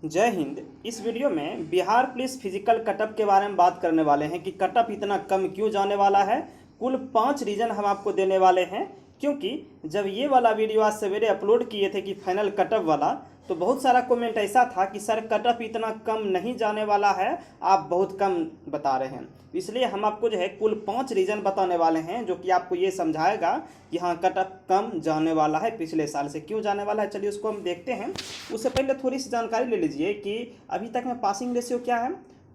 जय हिंद। इस वीडियो में बिहार पुलिस फिजिकल कटअप के बारे में बात करने वाले हैं कि कटअप इतना कम क्यों जाने वाला है। कुल 5 रीज़न हम आपको देने वाले हैं, क्योंकि जब ये वाला वीडियो आज सवेरे अपलोड किए थे कि फाइनल कटअप वाला, तो बहुत सारा कमेंट ऐसा था कि सर कटअप इतना कम नहीं जाने वाला है, आप बहुत कम बता रहे हैं। इसलिए हम आपको जो है कुल 5 रीज़न बताने वाले हैं जो कि आपको ये समझाएगा कि हाँ कटअप कम जाने वाला है, पिछले साल से क्यों जाने वाला है। चलिए उसको हम देखते हैं। उससे पहले थोड़ी सी जानकारी ले लीजिए कि अभी तक में पासिंग रेशियो क्या है।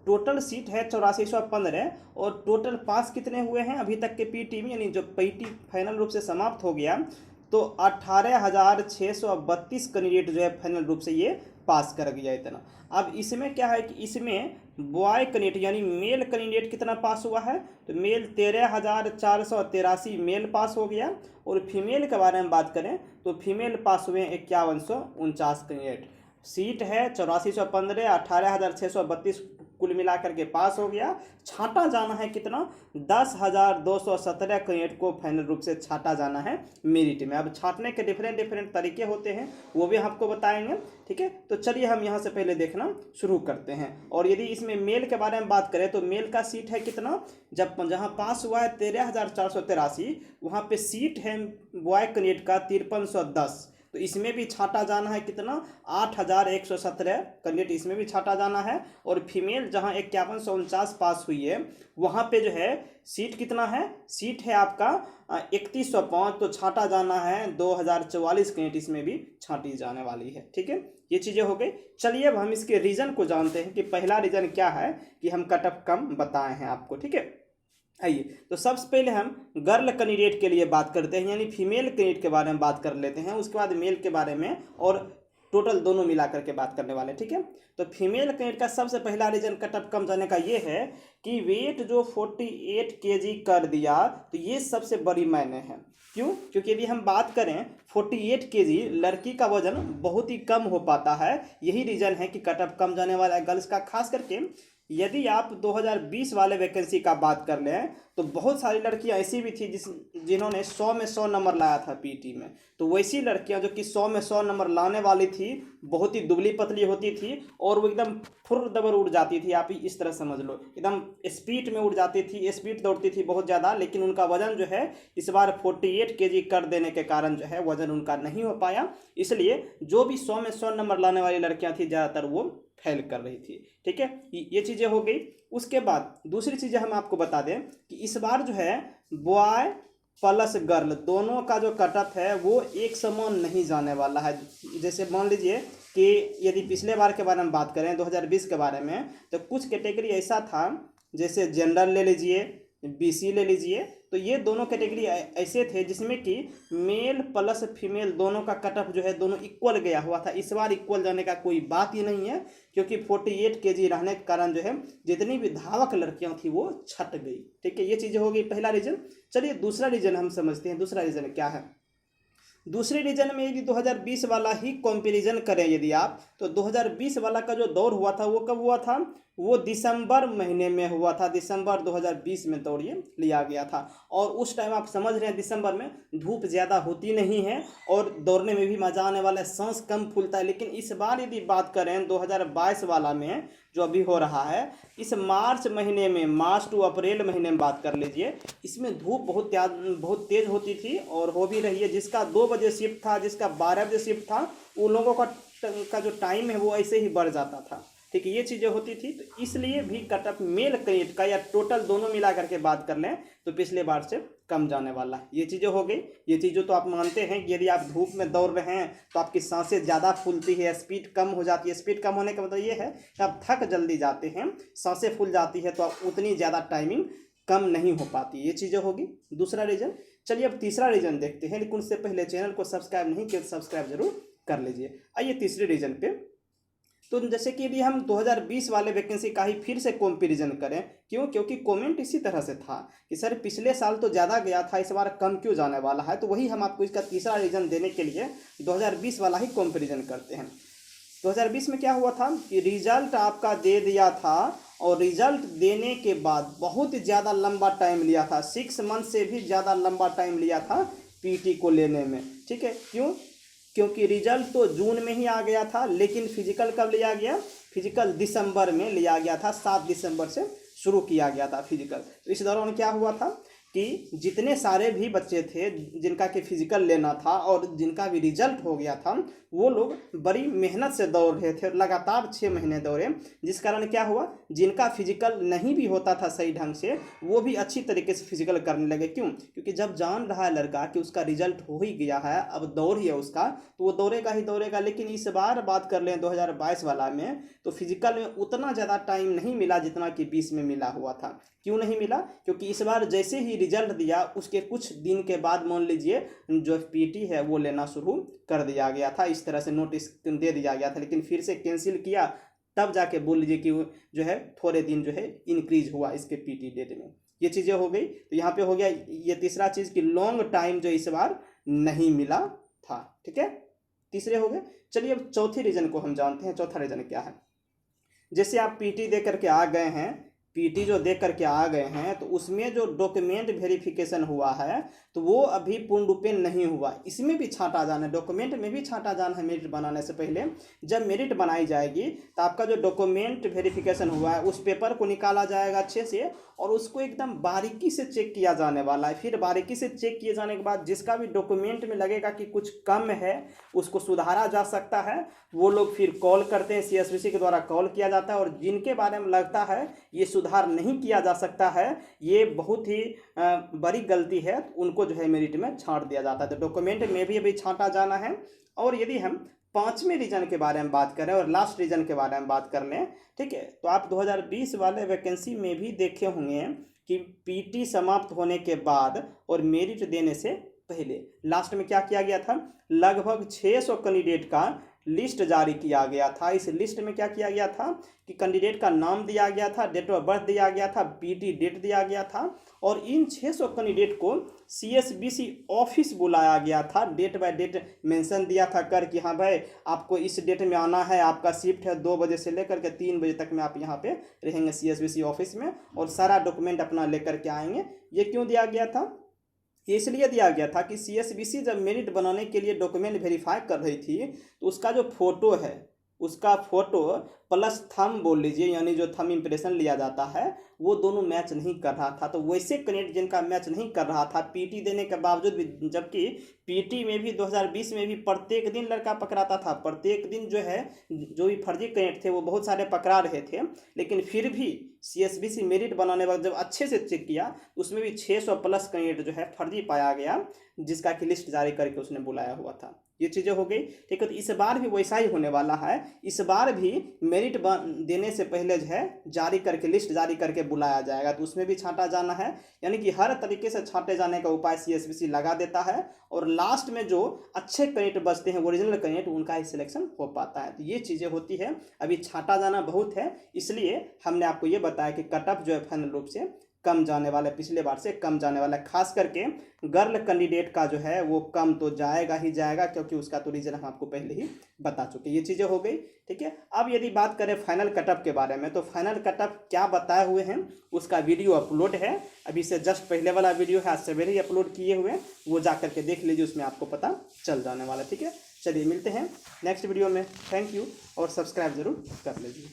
टोटल सीट है 8415 और टोटल पास कितने हुए हैं अभी तक के पीटी में, यानी जो पीटी फाइनल रूप से समाप्त हो गया तो 18,632 कैंडिडेट जो है फाइनल रूप से ये पास कर गया इतना। अब इसमें क्या है कि इसमें बॉय कैंडिडेट यानी मेल कैंडिडेट कितना पास हुआ है, तो मेल 13,483 मेल पास हो गया। और फीमेल के बारे में बात करें तो फीमेल पास हुए 5149 कैंडिडेट। सीट है 8415, 18,632 कुल मिलाकर के पास हो गया। छांटा जाना है कितना, 10,217 कैंडिडेट को फाइनल रूप से छांटा जाना है मेरिट में। अब छांटने के डिफरेंट तरीके होते हैं, वो भी आपको बताएंगे। ठीक है, तो चलिए हम यहाँ से पहले देखना शुरू करते हैं। और यदि इसमें मेल के बारे में बात करें तो मेल का सीट है कितना, जहाँ पास हुआ है 13,483, वहाँ पे सीट है बॉय कैंडिडेट का 5310। तो इसमें भी छांटा जाना है कितना, 8,117 कैंडिडेट इसमें भी छांटा जाना है। और फीमेल जहां 5149 पास हुई है वहां पे जो है सीट कितना है, सीट है आपका 3105, तो छांटा जाना है 2,044 कैंडिडेट इसमें भी छांटी जाने वाली है। ठीक है, ये चीज़ें हो गई। चलिए अब हम इसके रीज़न को जानते हैं कि पहला रीज़न क्या है कि हम कटअप कम बताए हैं आपको। ठीक है, आइए तो सबसे पहले हम गर्ल कैंडिडेट के लिए बात करते हैं, यानी फीमेल कैंडिडेट के बारे में बात कर लेते हैं, उसके बाद मेल के बारे में और टोटल दोनों मिला करके बात करने वाले। ठीक है, तो फीमेल कैंडिडेट का सबसे पहला रीजन कटअप कम जाने का ये है कि वेट जो 48 केजी कर दिया, तो ये सबसे बड़ी मायने है। क्यों? क्योंकि यदि हम बात करें 48 केजी लड़की का वजन बहुत ही कम हो पाता है, यही रीजन है कि कटअप कम जाने वाला है गर्ल्स का। खास करके यदि आप 2020 वाले वैकेंसी का बात कर लें तो बहुत सारी लड़कियां ऐसी भी थी जिन्होंने 100 में 100 नंबर लाया था पीटी में। तो वैसी लड़कियां जो कि 100 में 100 नंबर लाने वाली थी, बहुत ही दुबली पतली होती थी और वो एकदम फुर दबर उड़ जाती थी। आप इस तरह समझ लो, एकदम स्पीड में उड़ जाती थी, स्पीड दौड़ती थी बहुत ज़्यादा। लेकिन उनका वजन जो है इस बार 48 केजी कर देने के कारण जो है वजन उनका नहीं हो पाया। इसलिए जो भी 100 में 100 नंबर लाने वाली लड़कियां थी ज़्यादातर वो फेल कर रही थी। ठीक है, ये चीज़ें हो गई। उसके बाद दूसरी चीज़ें हम आपको बता दें कि इस बार जो है बॉय प्लस गर्ल दोनों का जो कटअप है वो एक समान नहीं जाने वाला है। जैसे मान लीजिए कि यदि पिछले बार के बारे में बात करें 2020 के बारे में, तो कुछ कैटेगरी ऐसा था, जैसे जनरल ले लीजिए, बीसी ले लीजिए, तो ये दोनों कैटेगरी ऐसे थे जिसमें कि मेल प्लस फीमेल दोनों का कटअप जो है दोनों इक्वल गया हुआ था। इस बार इक्वल जाने का कोई बात ही नहीं है, क्योंकि 48 केजी रहने के कारण जो है जितनी भी धावक लड़कियां थी वो छट गई। ठीक है, ये चीज़ें हो गई पहला रीजन। चलिए दूसरा रीजन हम समझते हैं, दूसरा रीजन क्या है। दूसरे रीजन में यदि 2020 वाला ही कंपैरिजन करें यदि आप, तो 2020 वाला का जो दौर हुआ था वो कब हुआ था, वो दिसंबर महीने में हुआ था। दिसंबर 2020 में दौड़ ये लिया गया था। और उस टाइम आप समझ रहे हैं दिसंबर में धूप ज़्यादा होती नहीं है और दौड़ने में भी मज़ा आने वाला है, सांस कम फूलता है। लेकिन इस बार यदि बात करें 2022 वाला में जो अभी हो रहा है, इस मार्च महीने में, मार्च टू अप्रैल महीने में बात कर लीजिए, इसमें धूप बहुत तेज़ होती थी और हो भी रही है। जिसका 2 बजे शिफ्ट था, जिसका 12 बजे शिफ्ट था, उन लोगों का जो टाइम है वो ऐसे ही बढ़ जाता था। ठीक है, ये चीज़ें होती थी। तो इसलिए भी कटअप मेल कैंडिडेट का या टोटल दोनों मिला करके बात कर लें तो पिछले बार से कम जाने वाला है। ये चीज़ें हो गई। ये चीज़ों तो आप मानते हैं कि यदि आप धूप में दौड़ रहे हैं तो आपकी सांसें ज़्यादा फूलती है, स्पीड कम हो जाती है। स्पीड कम होने का मतलब ये है कि आप थक जल्दी जाते हैं, सांसें फूल जाती है, तो आप उतनी ज़्यादा टाइमिंग कम नहीं हो पाती। ये चीज़ें होगी दूसरा रीज़न। चलिए अब तीसरा रीज़न देखते हैं, लेकिन उससे पहले चैनल को सब्सक्राइब नहीं किया तो सब्सक्राइब जरूर कर लीजिए। आइए तीसरे रीज़न पे। तो जैसे कि यदि हम 2020 वाले वैकेंसी का ही फिर से कंपैरिजन करें, क्यों? क्योंकि कमेंट इसी तरह से था कि सर पिछले साल तो ज़्यादा गया था, इस बार कम क्यों जाने वाला है। तो वही हम आपको इसका तीसरा रीज़न देने के लिए 2020 वाला ही कंपैरिजन करते हैं। 2020 में क्या हुआ था कि रिजल्ट आपका दे दिया था और रिजल्ट देने के बाद बहुत ही ज़्यादा लंबा टाइम लिया था, 6 मंथ से भी ज़्यादा लंबा टाइम लिया था पीटी को लेने में। ठीक है, क्यों? क्योंकि रिजल्ट तो जून में ही आ गया था, लेकिन फिजिकल कब लिया गया? फिजिकल दिसंबर में लिया गया था, 7 दिसंबर से शुरू किया गया था फिजिकल। तो इस दौरान क्या हुआ था कि जितने सारे भी बच्चे थे जिनका कि फिजिकल लेना था और जिनका भी रिजल्ट हो गया था, वो लोग बड़ी मेहनत से दौड़ रहे थे, लगातार 6 महीने दौड़े, जिस कारण क्या हुआ, जिनका फिजिकल नहीं भी होता था सही ढंग से, वो भी अच्छी तरीके से फिजिकल करने लगे। क्यों? क्योंकि जब जान रहा है लड़का कि उसका रिजल्ट हो ही गया है, अब दौड़ ही है उसका, तो वो दौड़ेगा ही दौड़ेगा। लेकिन इस बार बात कर लें 2022 वाला में, तो फिजिकल में उतना ज़्यादा टाइम नहीं मिला जितना कि 20 में मिला हुआ था। क्यों नहीं मिला? क्योंकि इस बार जैसे ही रिजल्ट दिया उसके कुछ दिन के बाद मान लीजिए जो पीटी है वो लेना शुरू कर दिया गया था, इस तरह से नोटिस दे दिया गया था, लेकिन फिर से कैंसिल किया, तब जाके बोल लीजिए कि जो है थोड़े दिन जो है इंक्रीज हुआ इसके पीटी डेट में। ये चीज़ें हो गई। तो यहाँ पे हो गया ये तीसरा चीज़ कि लॉन्ग टाइम जो इस बार नहीं मिला था। ठीक है, तीसरे हो गए। चलिए अब चौथे रीजन को हम जानते हैं। चौथा रीजन क्या है? जैसे आप पीटी दे करके आ गए हैं, पीटी जो दे करके आ गए हैं, तो उसमें जो डॉक्यूमेंट वेरिफिकेशन हुआ है तो वो अभी पूर्ण रूपेण नहीं हुआ। इसमें भी छांटा जाना है, डॉक्यूमेंट में भी छांटा जाना है मेरिट बनाने से पहले। जब मेरिट बनाई जाएगी तो आपका जो डॉक्यूमेंट वेरिफिकेशन हुआ है उस पेपर को निकाला जाएगा अच्छे से और उसको एकदम बारीकी से चेक किया जाने वाला है। फिर बारीकी से चेक किए जाने के बाद जिसका भी डॉक्यूमेंट में लगेगा कि कुछ कम है, उसको सुधारा जा सकता है, वो लोग फिर कॉल करते हैं, CSBC के द्वारा कॉल किया जाता है। और जिनके बारे में लगता है ये सुधार नहीं किया जा सकता है, ये बहुत ही बड़ी गलती है, तो उनको जो है मेरिट में छांट दिया जाता है। तो डॉक्यूमेंट में भी अभी छांटा जाना है। और यदि हम पांचवें रीजन के बारे में बात करें और लास्ट रीजन के बारे में बात कर लें, ठीक है, तो आप 2020 वाले वैकेंसी में भी देखे होंगे कि पीटी समाप्त होने के बाद और मेरिट देने से पहले लास्ट में क्या किया गया था, लगभग 600 कैंडिडेट का लिस्ट जारी किया गया था। इस लिस्ट में क्या किया गया था कि कैंडिडेट का नाम दिया गया था, डेट ऑफ बर्थ दिया गया था, पीटी डेट दिया गया था और इन 600 कैंडिडेट को CSBC ऑफिस बुलाया गया था। डेट बाय डेट मेंशन दिया था कर कि हाँ भाई आपको इस डेट में आना है, आपका शिफ्ट है 2 बजे से लेकर के 3 बजे तक में आप यहाँ पे रहेंगे CSBC ऑफिस में और सारा डॉक्यूमेंट अपना लेकर के आएंगे। ये क्यों दिया गया था? ये इसलिए दिया गया था कि CSBC जब मेरिट बनाने के लिए डॉक्यूमेंट वेरीफाई कर रही थी तो उसका जो फोटो है, उसका फोटो प्लस थंब बोल लीजिए, यानी जो थंब इम्प्रेशन लिया जाता है, वो दोनों मैच नहीं कर रहा था। तो वैसे कैंडिडेट जिनका मैच नहीं कर रहा था पीटी देने के बावजूद भी, जबकि पीटी में भी 2020 में भी प्रत्येक दिन लड़का पकड़ाता था, प्रत्येक दिन जो है जो भी फर्जी कैंडिडेट थे वो बहुत सारे पकड़ा रहे थे, लेकिन फिर भी CSBC मेरिट बनाने वक्त जब अच्छे से चेक किया उसमें भी 600 प्लस कैंडिडेट जो है फर्जी पाया गया, जिसका कि लिस्ट जारी करके उसने बुलाया हुआ था। ये चीज़ें हो गई। ठीक है, तो इस बार भी वैसा ही होने वाला है। इस बार भी मेरिट देने से पहले जो है जारी करके लिस्ट जारी करके बुलाया जाएगा, तो उसमें भी छांटा जाना है। यानी कि हर तरीके से छांटे जाने का उपाय CSBC लगा देता है और लास्ट में जो अच्छे कैंडिडेट बचते हैं, ओरिजिनल कैंडिडेट, उनका ही सिलेक्शन हो पाता है। तो ये चीज़ें होती है। अभी छांटा जाना बहुत है, इसलिए हमने आपको ये बताया कि कट ऑफ जो है फाइनल रूप से कम जाने वाला है, पिछले बार से कम जाने वाला है। खास करके गर्ल कैंडिडेट का जो है वो कम तो जाएगा ही जाएगा, क्योंकि उसका तो रीजन हम आपको पहले ही बता चुके। ये चीज़ें हो गई। ठीक है, अब यदि बात करें फाइनल कटअप के बारे में, तो फाइनल कटअप क्या बताए हुए हैं उसका वीडियो अपलोड है। अभी से जस्ट पहले वाला वीडियो है, आज सवेरे ही अपलोड किए हुए, वो जा करके देख लीजिए, उसमें आपको पता चल जाने वाला है। ठीक है, चलिए मिलते हैं नेक्स्ट वीडियो में। थैंक यू और सब्सक्राइब जरूर कर लीजिए।